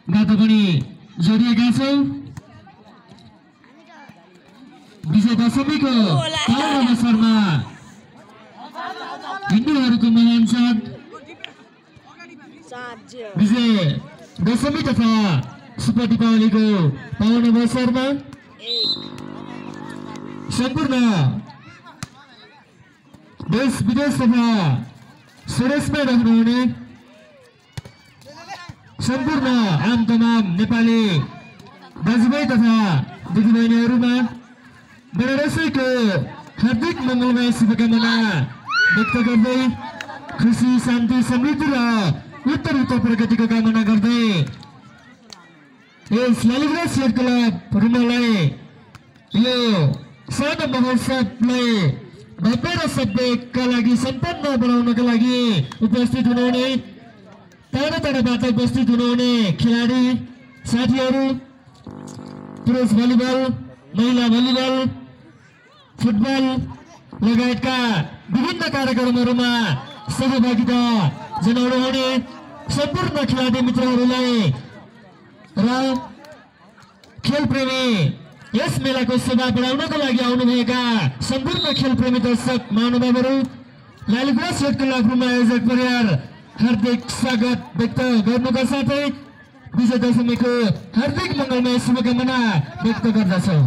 बाट पनि जोडिएका छौँ। विजय दशमीको पावन अवसरमा हिन्दूहरूको महान चाड विजय दशमी तथा शुभ दीपावलीको पावन अवसरमा सम्पूर्ण देश विदेश तथा स्वदेशमा रहनुहुने सम्पूर्ण आम तमाम नेपाली दाजुभाइ तथा दिदीबहिनीहरूमा दसैँको हार्दिक मङ्गलमय शुभकामना व्यक्त गर्दै खुसी शान्ति समृद्धि र उत्तरोत्तर प्रगतिको कामना गर्दै यस लालीगुराँस खेल क्लब रुमालाई यो सानो महोत्सवलाई भव्य र सभ्यका लागि सम्पन्न बनाउनका लागि उपस्थित हुनुहुने टाढा टाढाबाट उपस्थित हुनुहुने खेलाडी साथीहरू पुरुष भलिबल महिला भलिबल फुटबल लगायतका विभिन्न कार्यक्रमहरूमा सहभागिता जनाउनुहुने सम्पूर्ण खेलाडी मित्रहरूलाई र खेलप्रेमी यस मेलाको शोभा बढाउनको लागि आउनुभएका सम्पूर्ण खेलप्रेमी दर्शक महानुभावहरू लालीगुराँस खेल क्लबमा आयोजक परिवार हार्दिक स्वागत व्यक्त गर्नुका साथै विजय दशमीको हार्दिक मङ्गलमय शुभकामना व्यक्त गर्दछौँ।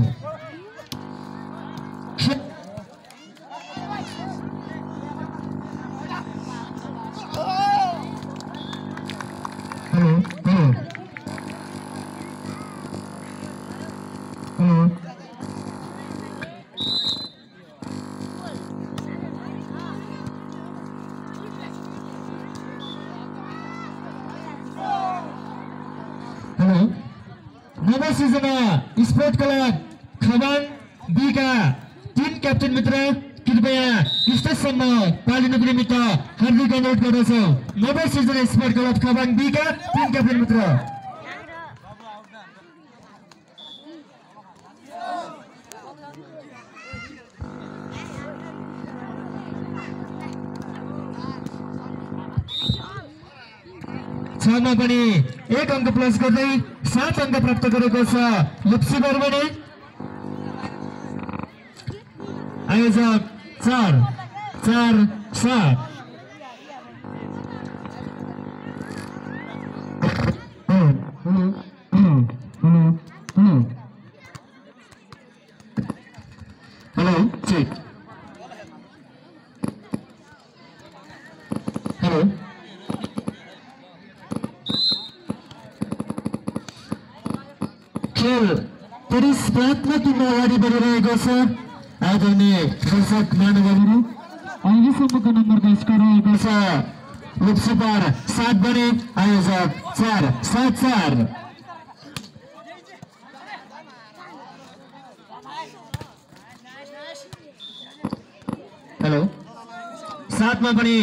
नव सिर्जना स्पोर्ट क्लब खबाङ बी का टिम क्याप्टेन मित्र कृपया स्टेजसम्म पालिनुको निमित्त हार्दिक अनुरोध गर्दछौँ। नव सिर्जना स्पोर्ट क्लब खबाङ बी का टिम क्याप्टेन मित्र छमा पनि 1 अंक प्लस गर्दै 7 अंक प्राप्त गरेको छ लप्सी बर्मने आयोजक 4-4-7 हेलो चेक हेलो खेल प्रतिस्पर्धात्मक टिममा अगाडि बढिरहेको छ। आदरणीय दर्शक महानुभावहरू अहिलेसम्मको नम्बरको स्कोर रहेको छ लप्सी पार 7 बने आयोजक 4-7-4 हेलो 7 मा पनि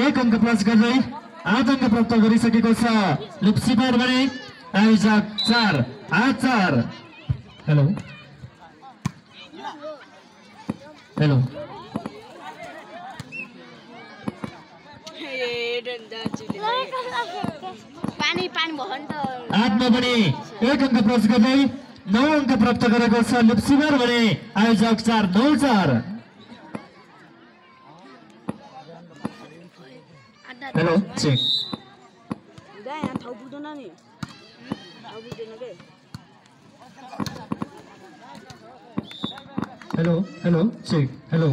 1 अंक प्लस गर्दै 8 अंक प्राप्त गरिसकेको छ लप्सी पार बने आयोजक 4-8-4 हेलो हेलो पानी पानी भयो नि त 8 मा पनि 1 अंक प्लस गर्दै 9 अंक प्राप्त गरेको छ लप्सीबार भने आयोजक 4-9-4 हेलो चेक यहाँ ठाउँ पुग्दैन नि ठाउँ पुग्दैन के हेलो हेलो चेक हेलो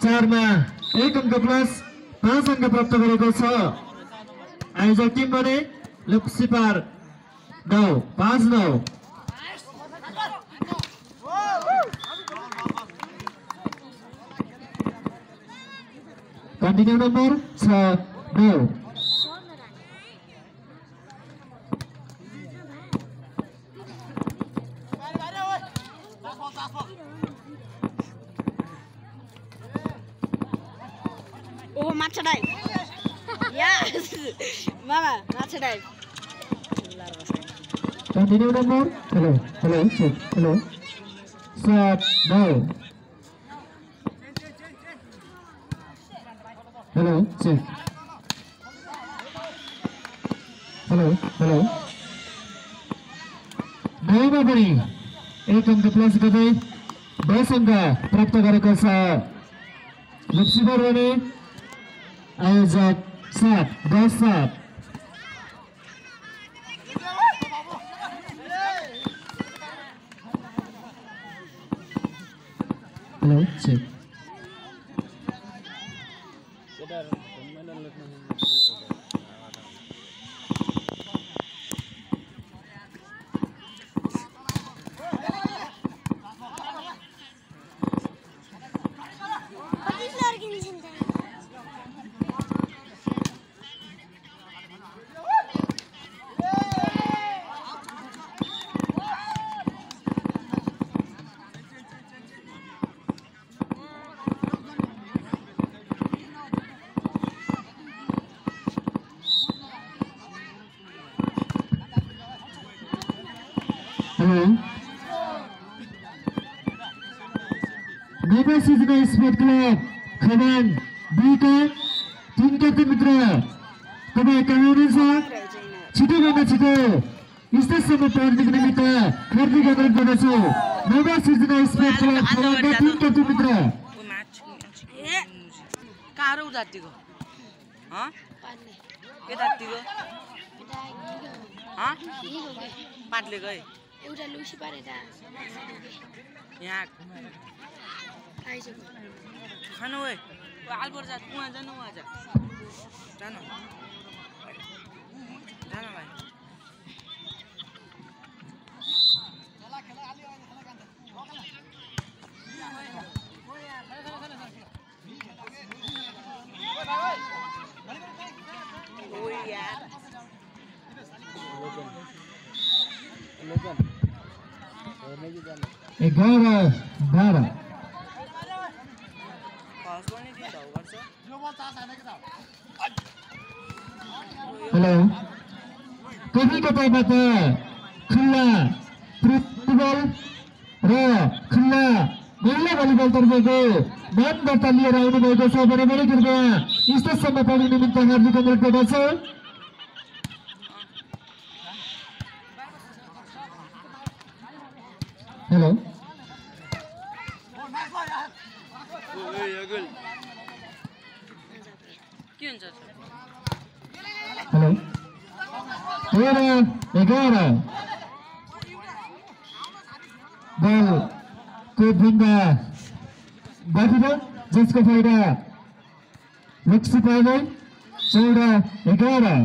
4 मा 1 अंक प्लस 5 अंक प्राप्त गरेको छ आयोजक टिम भने लप्सी पार 9-5-9 कंटिन्यू नंबर 6-9 ओहो माछा डाइ यस मामा माछा डाइ continue number hello hello check hello 7-9 hello check hello hello नौमा पनि 1 अङ्क प्लस गर्दै 10 अङ्क प्राप्त गरेको छ लक्ष्मीपुर भने आयोजक 7 10-7 हेलो चेक नौमा सिजना स्पोर्ट क्लब खमान बी का टिम क्याप्टेन मित्र तपाईँ कहाँ हुनुहुन्छ छिटोभन्दा छिटो स्टेजसम्म पहुँच्नको निमित्त हार्दिक अनुरोध गर्दछु नौमा सिजना स्पोर्ट क्लब खमानका टिम क्याप्टेन मित्र कारो उतातिको के तातिको पाटले गए एउटा लुसी पारे त यहाँ खानु है आलबर जा उहाँ जानु उहाँ जा जानु जानु भाइ एघार 12 हेलो कति कतैबाट खुल्ला फुटबल र खुल्ला महिला भलिबल तर्फको मान दर्ता लिएर आउनु भएको छ भने पनि कृपया स्टेजसम्म पुग्ने निमित्त हार्दिक अनुरोध गर्दछु हेलो के हुन्छ हेलो 13-11 बल को ढुङ्गा बाँधियो जसको फाइदा लक्ष्य पाउँदै 14-11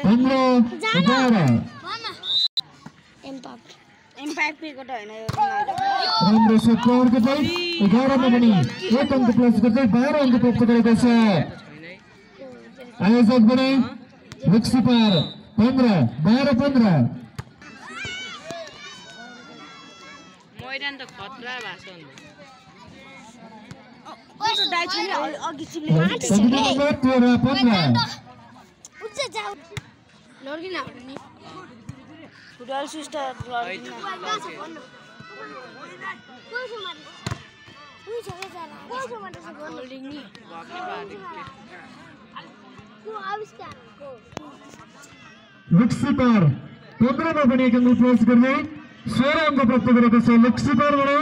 15-11 एम्पायरको त होइन यो राम्रो शट पावरको चाहिँ 11 मा पनि 1 अङ्क प्लस गर्दै 12 अङ्क प्राप्त गरेको छ आयोजक बने लक्ष्मीपार 15-12-15 मैदान त खतरा भएको अघि 13-15 फुटबल सिस्टर लक्ष्मीपार 15 मा पनि 1 अङ्क प्लस गर्दै 16 अङ्क प्राप्त गरेको छ लक्ष्मीपार भने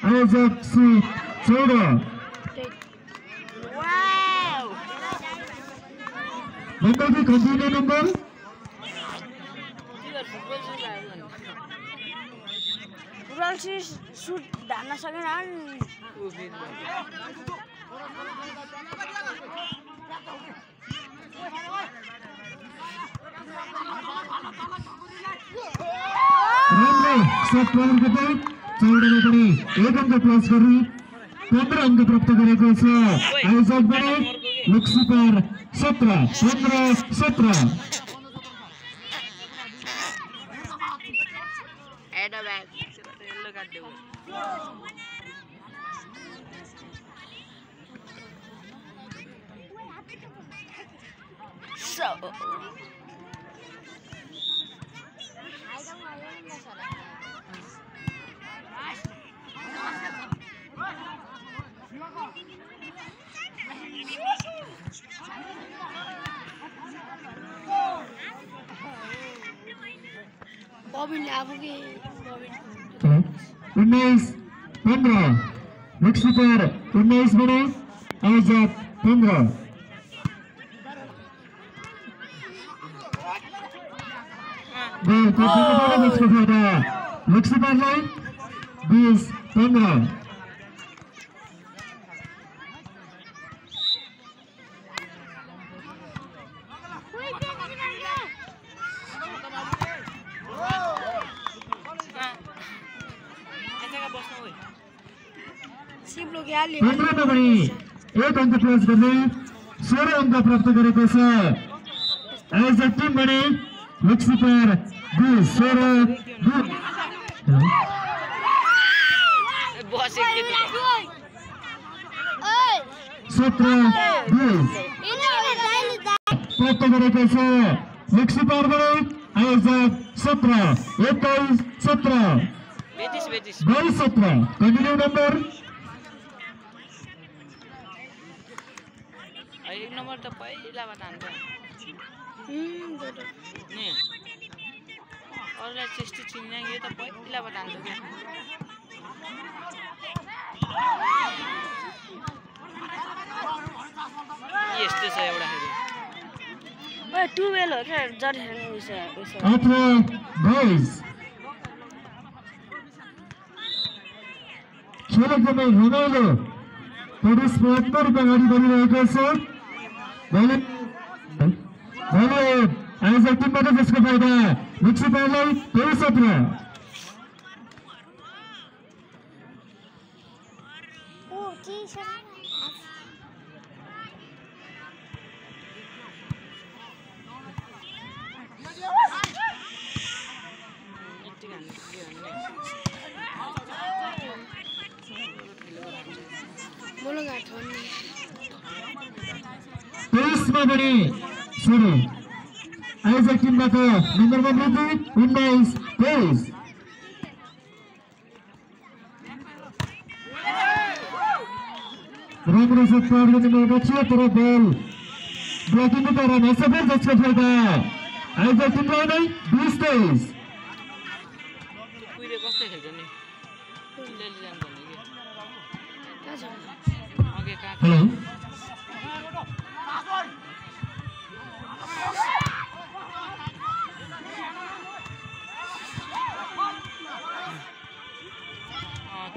आयोजक Shri 14 number continue number football सुट धान्न सकेन राम्रो शट पावरको चाहिँ 14 मा पनि 1 अङ्क प्लस गरी 15 अङ्क प्राप्त गरेको छ आयोजक बने लक्ष्मीपार 17-15-17 एडा ब्याग येल्लो कार्ड देऊ So बबिनले आफू कि बबिन 19-15 मुक्सिपर 19 बने आयोजक 15 गोल प्रतियोगिताबाट यसको फाइदा मुक्सिपरलाई 20-15 सिप लोग यार ले 15 पनि 1 अङ्क प्लस गर्दै 16 अङ्क प्राप्त गरेको छ आयोजक टिम भने मुक्सिपर 16 बस एक के 17 प्राप्त गरेको छ मुक्सिपर भने आयोजक 17 21 17 22 17 कन्टिन्यू नम्बर एक नम्बर त पहिलाबाट हान्छ नि अरूलाई चेष्ट चिन्ने यो त पहिलाबाट हान्छ क्या यस्तो छ एउटाखेरि ओए 12 हो क्या जड हेर्नु विषय अथवा boys खेल एकदमै रमाइलो पुरुष 72 अगाडि बढिरहेको छ भोलि आयोजक टिमबाट जसको फाइदा मुक्सिपरलाई 17 बोलूंगा थोड़ी 23 मा पनि सुरु आयोजक टिमबाट नम्बरमा वृद्धि 19 23 राम्रो शट प्रयोग गर्नुभएको थियो तर बल ब्लकिङको कारण असफल जसको फाइदा आयोजक टिमलाई नै 20 23 कुइरे कस्तो खेल्छ नि चिल्लाइले जान्छ नि के अघि कहाँ हेलो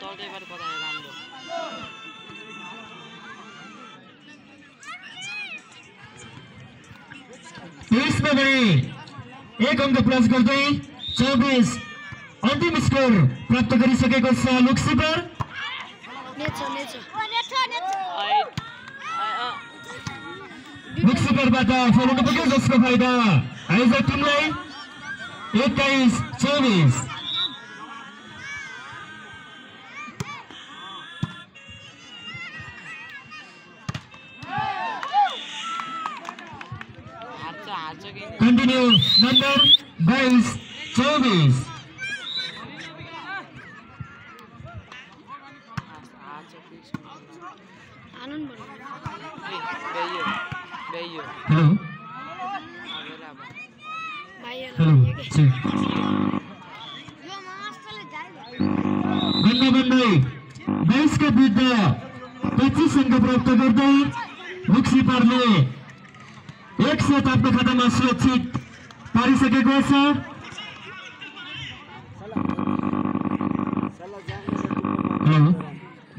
तल्दै बार कता राम्रो 23 मा पनि 1 अङ्क प्लस गर्दै 24 अन्तिम स्कोर प्राप्त गरिसकेको छ लुक्सिपर लुक्सिपरबाट फर्किनु पुग्यो जसको फाइदा आयोजक टिमलाई 21 24 Continue number 22 24 आनंद बड़ा Hello भाई Hello जी यो मास्टरले जाइबा भन्दा भन्दै 22 का विरुद्ध 25 अङ्क प्राप्त गर्दै मुक्सिपरले 1 सेट आफ्नो खातामा सुरक्षित पारिसकेको छ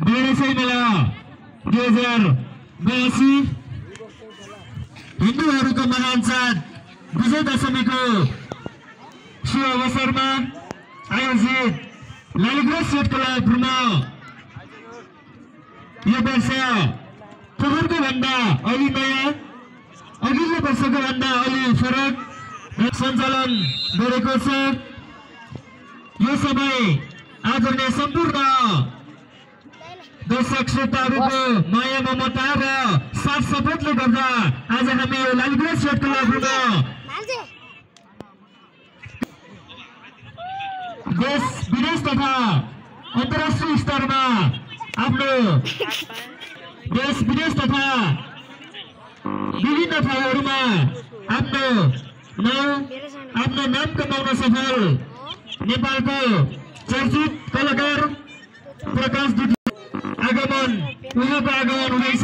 बेडसै मेला 2082 हिन्दूहरूको महान चाड विजय दशमीको शुभ अवसरमा आयोजित लालीगुराँस स्टेट क्लबमा यो वर्ष पोहोरको भन्दा अलि नयाँ अघिल्लो वर्षको भन्दा अलि फरक सञ्चालन गरेको छ यो समय आदरणीय सम्पूर्ण दर्शक श्रोताहरूको माया ममता र साथ सपोर्टले गर्दा आज हामी यो लालीगुराँस स्टेट क्लबमा देश विदेश तथा अन्तर्राष्ट्रिय स्तरमा आफ्नो देश विदेश तथा विभिन्न ठाउँहरूमा आफ्नो नाम कमाउन सफल नेपालको चर्चित कलाकार प्रकाश दुत आगमन उहाँको आगमन हुँदैछ।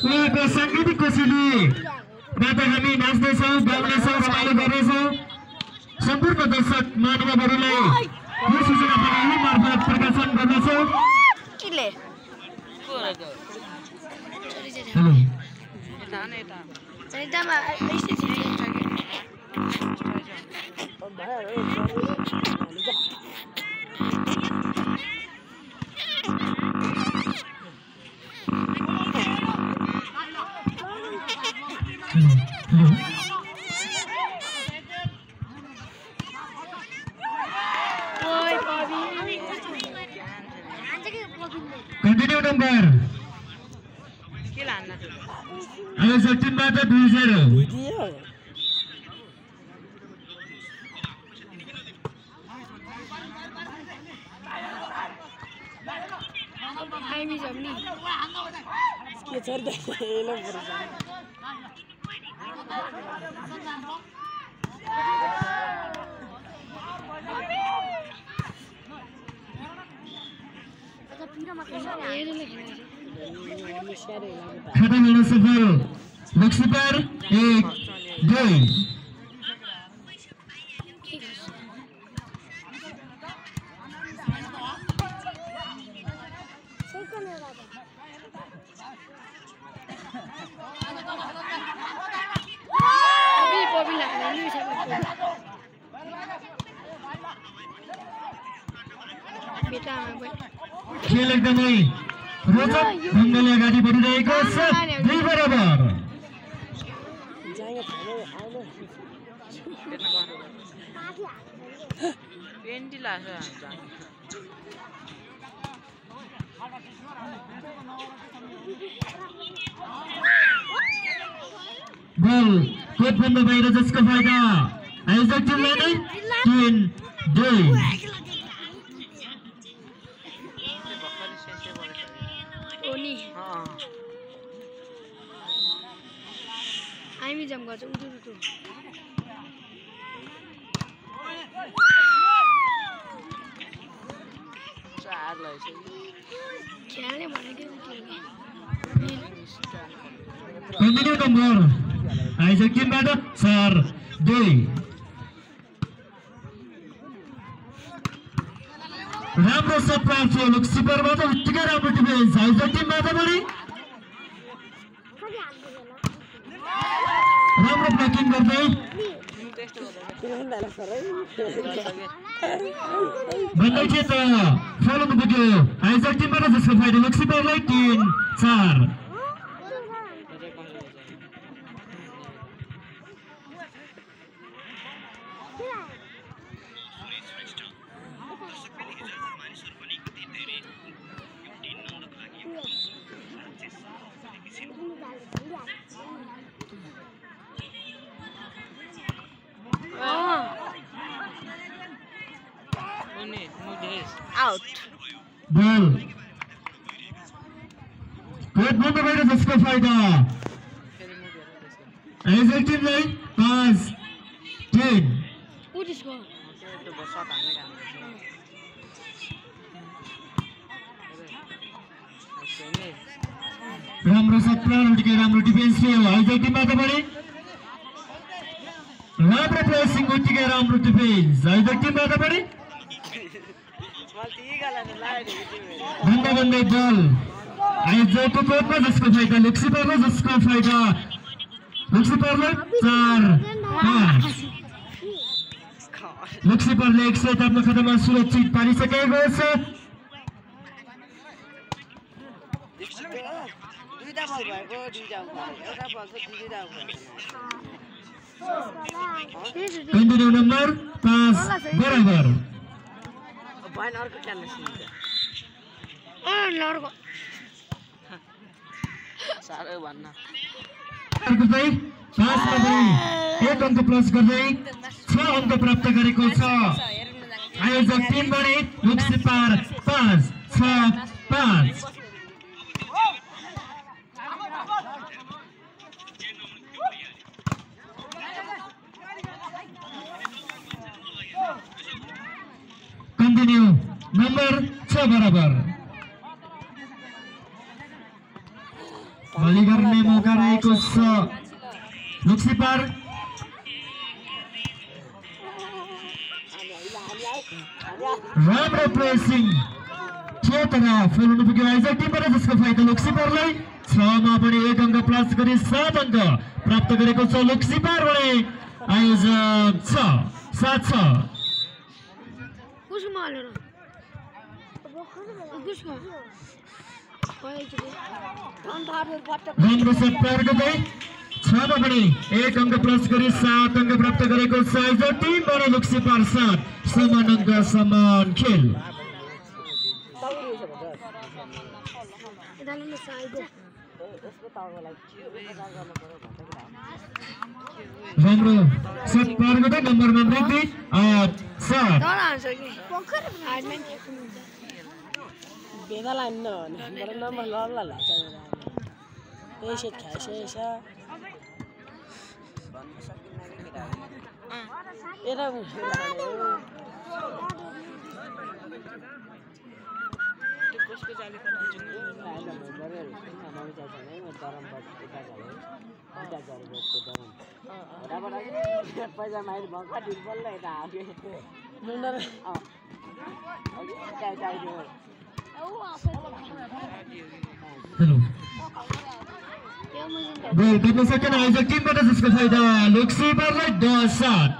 उहाँको साङ्गीतिक कोसेलीबाट हामी नाच्दैछौँ, गाउनेछौँ, रमाइलो गर्नेछौँ। सम्पूर्ण दर्शक महानुभावहरूलाई यो सूचना पनि यही मार्फत प्रकाशन गर्दछौँ। Continue number. Ayo 13 baca 2-0. खाता मिल्न सफल लक्ष्मीपार 1-2 खेल एकदमै रोचक ढङ्गले अगाडि बढिरहेको छ। 2 बराबर। बल कोटभन्दा बाहिर जसको फाइदा आयोजक टिमलाई नै 3-2 हामी जम गर्छ उठु खेल्ने भनेको Continue number आयोजक टिमबाट 4-2 राम्रो सट प्राप्त थियो लक्ष्मीपारबाट उत्तिकै राम्रो डिफेन्स आयोजक टिमबाट पनि राम्रो ब्लकिङ गर्दै भन्दै थिए त फलोमा पुग्यो आयोजक टिमबाट जसको फाइदा लक्ष्मीपारलाई 3-4 out ball कोटभन्दा बाहिर जसको फाइदा आयोजक टिमलाई 5-10 राम्रो सट उत्तिकै राम्रो डिफेन्स थियो आयोजक टिमबाट पनि राम्रो प्रेसिङ उत्तिकै राम्रो डिफेन्स आयोजक टिमबाट पनि भन्दै बल आयोजकको कोर्टमा जसको फाइदा लक्ष्मीपारलाई जसको फाइदा लक्ष्मीपारलाई 4-5 लक्ष्मीपारले एक सेट आफ्नो खातामा सुरक्षित पारिसकेको छ। Continue number 5 बराबर। एक अंक प्लस गर्दै 6 अंक प्राप्त गरेको छ आयोजक टिमबाट लक्ष्मीपार 5-6-5 Hey, कन्टिन्यू नम्बर 6 बराबर बलि गर्ने मौका रहेको छ लुक्सीपार राम्रो प्रेसिङ थियो तर फेल हुनु पुग्यो आइजक टिमबाट जसको फाइदा लुक्सीपारलाई 6 मा पनि 1 अङ्क प्लस गरी 7 अङ्क प्राप्त गरेको छ लुक्सीपार भने आयोजक 7-6 Kus malu na? Kus ma? राम्रो सेट प्रयोग गर्दै 6 मा पनि 1 अङ्क प्लस गरी 7 अङ्क प्राप्त गरेको छ आयोजक टिमबाट लुक्सीपार 7 समान अङ्क समान खेल Dalam side. राम्रो सेट प्रयोग गर्दै नम्बरमा वृद्धि 7 Don't answer me. Admin. Beda lain no, baru nama lala lah saya. Set kaya saya. Era कसको जाली पर्ने पैसा माहिर भक्का दिन बोल्दै यता आयो मुन्डर हेलो गोल गर्न सकेन आयोजक टिमबाट जसको फाइदा लुक्सीपारलाई 10-7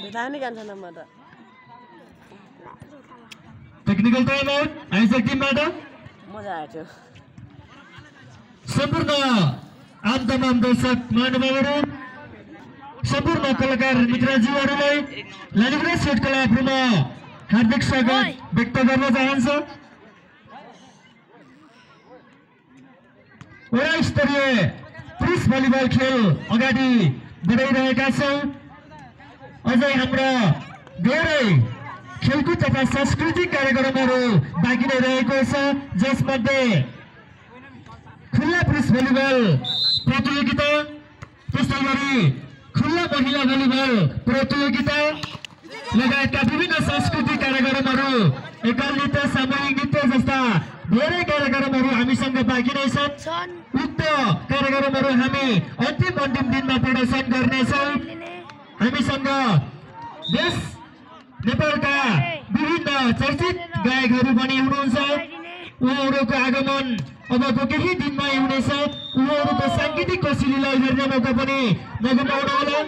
बेटा नि कान्छ न म त टेक्निकल टाइम आउट आयोजक टिमबाट मजा आयो सम्पूर्ण आम तमाम दर्शक महानुभावहरू सम्पूर्ण कलाकार मित्रजीहरूलाई लालीगुँडा स्टेट कलापुरमा हार्दिक स्वागत व्यक्त गर्न चाहन्छु वडा स्तरीय पुरुष भलिबल खेल अगाडि बढाइरहेका छौँ अझै हाम्रा धेरै खेलकुद तथा सांस्कृतिक कार्यक्रमहरू बाँकी नै रहेको छ जसमध्ये खुल्ला पुरुष भलिबल प्रतियोगिता त्यस्तै गरी खुल्ला महिला भलिबल प्रतियोगिता लगायतका विभिन्न सांस्कृतिक कार्यक्रमहरू एकाल नृत्य सामूहिक नृत्य जस्ता धेरै कार्यक्रमहरू हामीसँग बाँकी नै छन् उक्त कार्यक्रमहरू हामी अन्तिम दिनमा प्रदर्शन गर्नेछौँ हामीसँग देश नेपालका विभिन्न चर्चित गायकहरू पनि हुनुहुन्छ उहाँहरूको आगमन अबको केही दिनमै हुनेछ उहाँहरूको साङ्गीतिक कौशलीलाई हेर्ने मौका पनि नगुमाउनुहोला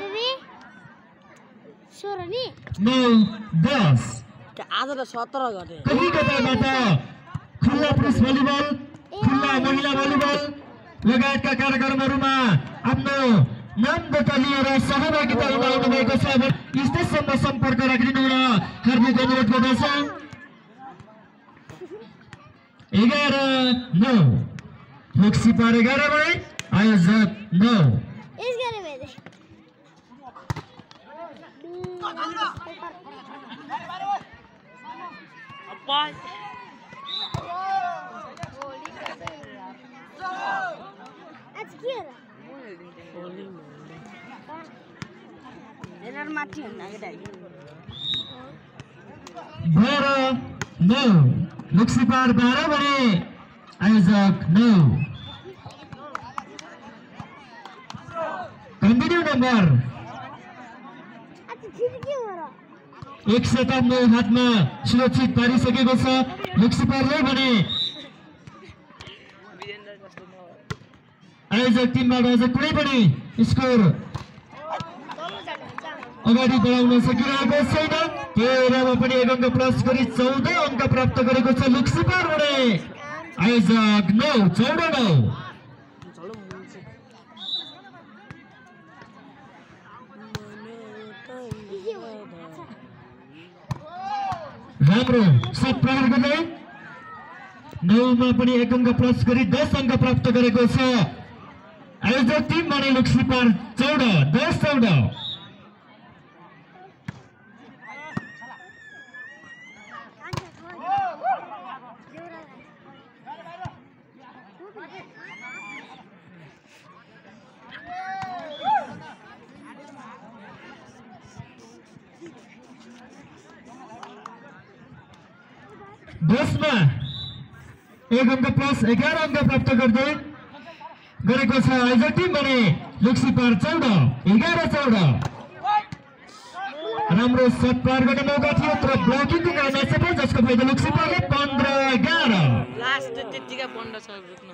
9-10 आज त 17 गते कलिकताबाट खुल्ला पुरुष भलिबल खुल्ला महिला भलिबल लगायतका कार्यक्रमहरूमा आफ्नो नाम दर्ता लिएर सहभागिता हुन आउनु भएको छ स्टेजसम्म सम्पर्क राखिदिनु हुन हार्दिक अनुरोध गर्दछु 11-9 लुक्सीपार 11 भने आयोजक 9 Is gonna be there. अब्बा That's cute. एनर माथि हुन्न के दाइ 12-9 लुक्सीपार 12 भने आयोजक 9 कन्टिन्यू नम्बर That's cute. एक सेटअपले हातमा सुरक्षित पारिसकेको छ लुक्सीपारले भने वीरेन्द्र जस्तो म आयोजक टिमबाट अझ कुनै पनि स्कोर अगाडि बढाउन सकिरहेको छैन 13 मा पनि 1 अङ्क प्लस गरी 14 अङ्क प्राप्त गरेको छ लुक्सीपार भने आयोजक 9 14-9 राम्रो सेट प्रहार गर्दै 9 मा पनि 1 अङ्क प्लस गरी 10 अङ्क प्राप्त गरेको छ आयोजक टिम भने लुक्सीपार 14-10-14 That's 10मा 1 अङ्क प्लस 11 अङ्क प्राप्त गर्दै गरेको छ आयोजक टिम भने लुक्सी पार 14 राम्रो शट पार गर्ने मौका थियो तर ब्लकिङको कारण असफल जसको फाइदा लुक्सी पारले 15-11 लास्ट त्यतिकै बन्द छ रुक्न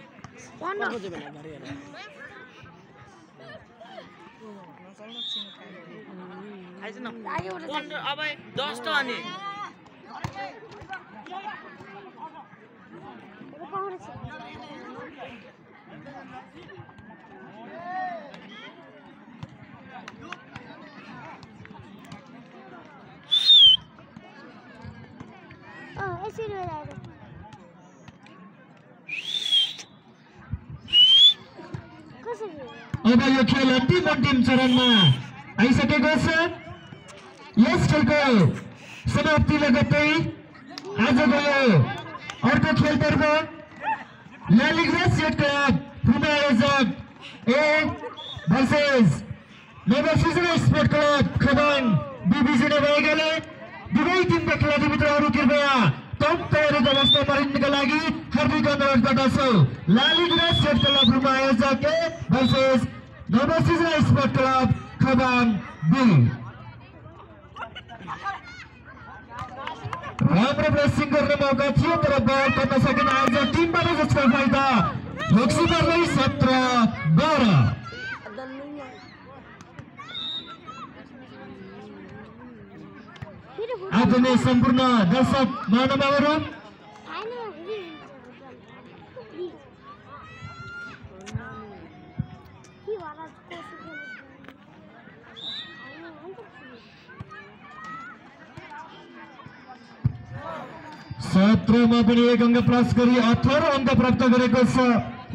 आइज न 15 अब 10 त अनि अब यो खेल अन्तिम चरणमा आइसकेको छ। यस खेलको समाप्ति लगत्तै आजको यो अर्को खेलतर्फ लालिगुरा स्टेट क्लब पुमा आयोजक ए भर्सेस नवसृजना स्पोर्ट क्लब खबाङ बिबिसी भएकाले दुवै टिमका खेलाडी मित्रहरू कृपया टप तयारीको अवस्थामा रहनुका लागि हार्दिक अनुरोध गर्दछु। लालिगुरा स्टेट क्लब पुमा आयोजक ए versus नवसृजना sport club Khabang be. राम्रो प्रेसिङ गर्ने मौका थियो तर बल गर्न सकेन आयोजक टिमबाट जसको फाइदा लोकसीपारलाई 17-12। आदरणीय सम्पूर्ण दर्शक महानुभावहरू सत्रमा पनि 1 अङ्क प्लस गरी 18 अङ्क प्राप्त गरेको छ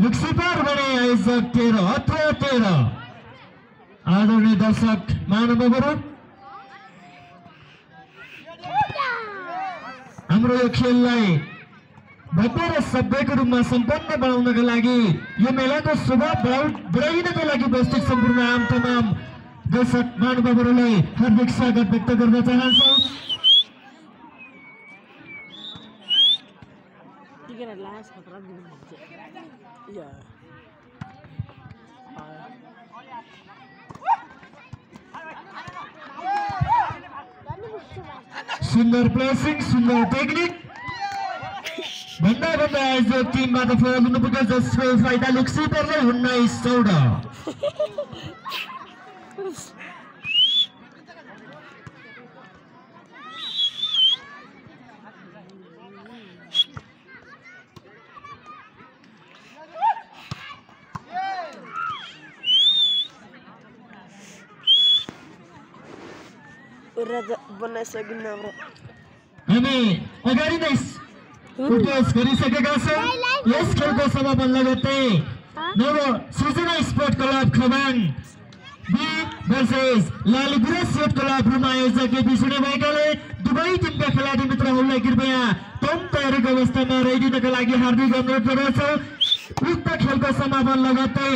लुक्सीपार भने आयोजक 13-13। आदरणीय दर्शक महानुभावहरू हाम्रो यो खेललाई भव्य र सभ्यको रूपमा सम्पन्न बनाउनका लागि यो मेलाको शोभा बढाइनको लागि उपस्थित सम्पूर्ण आम तमाम दर्शक महानुभावहरूलाई हार्दिक स्वागत व्यक्त गर्न चाहन्छौँ। सुन्दर प्लेसिङ, सुन्दर टेक्निक भन्दा आयोजक टिमबाट फाउल हुनु पुग्यो जसको फाइदा लुक्सीपारले 19-14। हामी अगाडि नै उद्घोष गरिसकेका छौँ। यस खेलको समापन लगत्तै Navasrijana sport club Khabang B versus Laligura state club पुमा आयोजक बिसुने भएकाले दुवै टिमका खेलाडी मित्रहरूलाई कृपया टम तयारीको अवस्थामा रहिदिनका लागि हार्दिक अनुरोध गर्दछौँ। उक्त खेलको समापन लगत्तै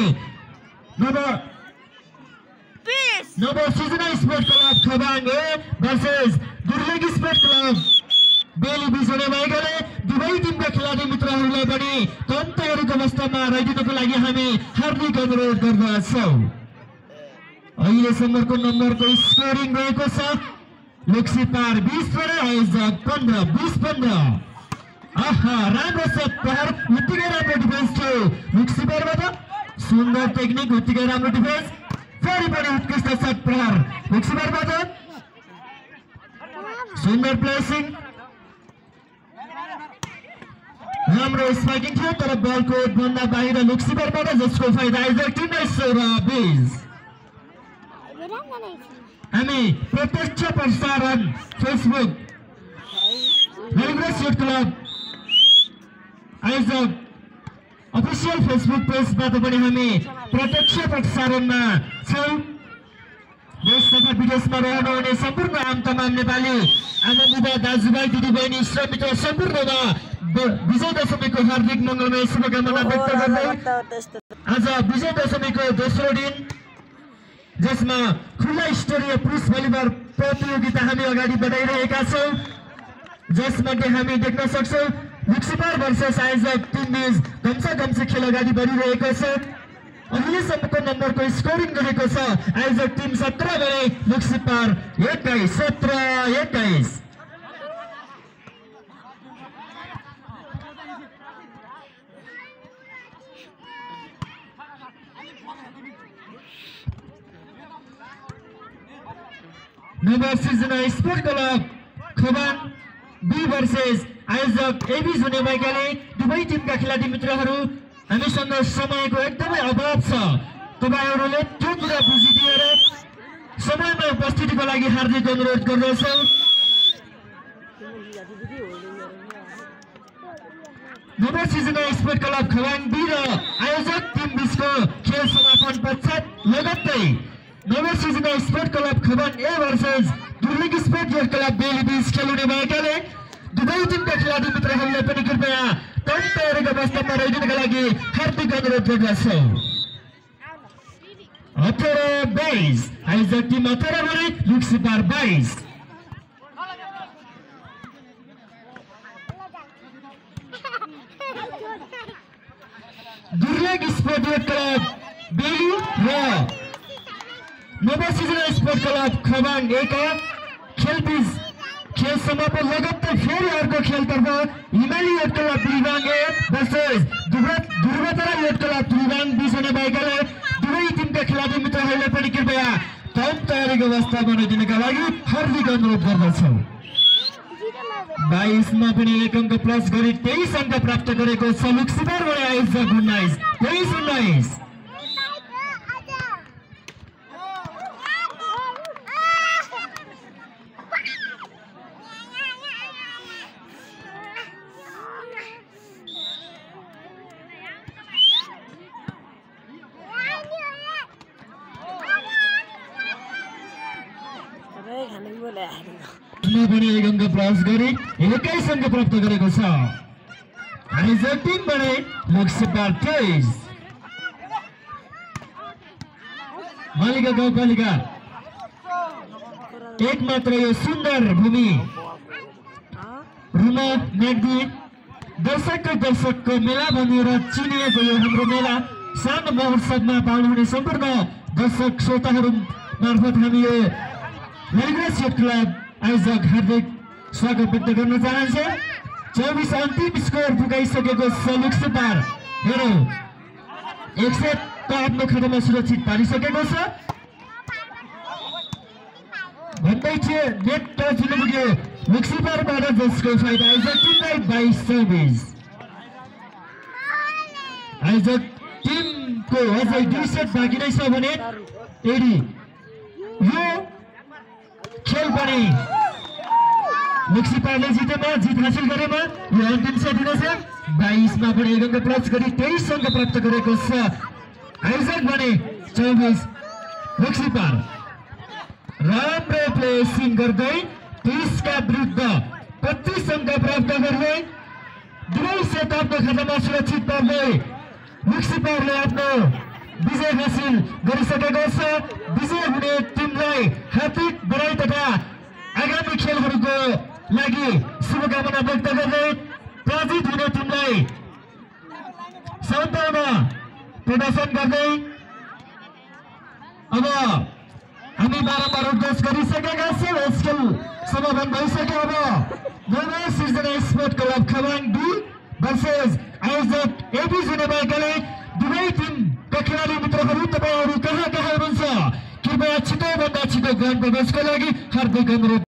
नवसृजना स्पोर्ट क्लब खबाङ ए भर्सेस दुर्लग स्पोर्ट क्लब बेली बिसुने भएकाले दुवै टिमका खेलाडी मित्रहरूलाई पनि टम तयारीको अवस्थामा रहिदिनको लागि हामी हार्दिक अनुरोध गर्दछौँ। अहिलेसम्मको नम्बरको स्कोरिङ रहेको छ लुक्सीपार 20 र आयोजक 15-20-15। राम्रो शट प्रहार, उत्तिकै राम्रो डिफेन्स थियो लुक्सीपारबाट। सुन्दर टेक्निक, उत्तिकै राम्रो डिफेन्स, फेरि पनि उत्कृष्ट शट प्रहार लुक्सीपारबाट। सुन्दर प्लेसिङ, राम्रो स्पाइकिङ थियो तर बलको भन्दा बाहिर लुक्सीपारबाट जसको फाइदा आयोजक टिम 19-20। हामी प्रत्यक्ष प्रसारण फेसबुक लालिगुरा स्टेट क्लब आयोजक अफिसियल फेसबुक पेजबाट पनि हामी प्रत्यक्ष प्रसारणमा छौँ। देश तथा विदेशमा रहनुहुने सम्पूर्ण आम तमाम नेपाली आनन्दीय दाजुभाइ दिदीबहिनी श्रमिक सम्पूर्णमा विजय दशमीको हार्दिक मङ्गलमय शुभकामना व्यक्त गर्दै आज विजय दशमीको दोस्रो दिन जसमा खुला स्तरीय पुरुष भलिबल प्रतियोगिता हामी अगाडि बढाइरहेका छौँ। जसमध्ये हामी देख्न सक्छौँ लुक्सिपार वर्सेस आयोजक टिम बीच घम्सा खेल अगाडि बढिरहेको छ। अहिलेसम्मको नम्बरको स्कोरिङ रहेको छ आयोजक टिम 17 भने लुक्सिपार 21 17-21। Number Srijana sport club Khabang B versus आयोजक एबी जुने बाइकाले दुवै टिमका खेलाडी मित्रहरू हामीसँग समयको एकदमै अभाव छ। तपाईहरुले त्यो कुरा बुझिदिएर समयमा उपस्थितिको लागि हार्दिक अनुरोध गर्दछौ। Number Srijana sport club Khabang be र आयोजक टिम बीचको खेल समापन पश्चात लगत्तै नम्बर Srijana sport club Khabang A versus Durling sport club बेली बीच खेल हुने भएकाले दुवै टिमका खेलाडी मित्रहरूले पनि कृपया तयारीको अवस्थामा रहिदिनका लागि हार्दिक अनुरोध गर्दछौ। 18-22 आयोजक टिम 18 भने लुक्सिपार 22। दुर्लिङ स्पोर्ट क्लब बेली र नम्बर सिजना स्पोर्ट क्लब खबान एका खेलबीच खेल समापन लगत्तै फेरि अर्को खेलतर्फ हिमाली योट क्लब त्रिबाङ वर्सेस ध्रुवतारा योट क्लब त्रिबाङ बीच हुने भएकाले दुवै टिमका खेलाडी मित्रहरूले पनि कृपया तयारीको अवस्थामा रहिदिनका लागि हार्दिक अनुरोध गर्दछौ। 22 मा पनि 1 अङ्क प्लस गरी 23 अङ्क प्राप्त गरेको छ लुक्सिपार भने आयोजक 19 23-19। पनि 1 अङ्क प्लस गरी 21 अङ्क प्राप्त गरेको छ आयोजक टिम भने लुक्सिपार 23। मालिका गाउँपालिका एक मात्र यो सुन्दर भूमि रुमा म्याग्दी दर्शकको मेला भनेर चिनिएको यो हाम्रो मेला सानो महोत्सवमा पाउनुहुने सम्पूर्ण दर्शक श्रोताहरू मार्फत हामी यो लालगुराँस योट क्लब आयोजक हार्दिक स्वागत व्यक्त गर्न चाहन्छु। 24 अन्तिम स्कोर पुगाइसकेको छ लुक्सिपार हेरौँ 1 सेट आफ्नो खातामा सुरक्षित पारिसकेको छ भन्दै थियो नेट टच हुन पुग्यो लुक्सिपारबाट जसको फाइदा आयोजक टिमलाई 22-24। आयोजक टिमको अझै 2 सेट बाँकी नै छ भने एडी यो खेल पनि लुक्सिपारले जितेमा जित हासिल गरेमा यो अन्तिम सेट हुनेछ। 22 मा पनि 1 अङ्क प्लस गरी 23 अङ्क प्राप्त गरेको छ आयोजक भने 24 लुक्सिपार। राम्रो प्लेसिङ गर्दै 30 का विरुद्ध 25 अङ्क प्राप्त गर्दै दुवै सेट आफ्नो खातामा सुरक्षित पार्दै लुक्सिपारले आफ्नो विजय हासिल गरिसकेको छ। विजय हुने टिमलाई हार्दिक बधाई तथा आगामी खेलहरूको लागि शुभकामना व्यक्त गर्दै पराजित हुने टिमलाई सान्त्वना प्रदर्शन गर्दै अब हामी बारम्बार उद्घोष गरिसकेका छौँ। यस खेल समापन भइसक्यो। अब नम्बर Srijana sport club Khabang B versus आयोजक एबी जुने भएकाले दुवै टिमका खेलाडी मित्रहरू तपाईहरू कहाँ हुनुहुन्छ कृपया छिटोभन्दा छिटो ग्राउन्ड प्रवेशको लागि हार्दिक अनुरोध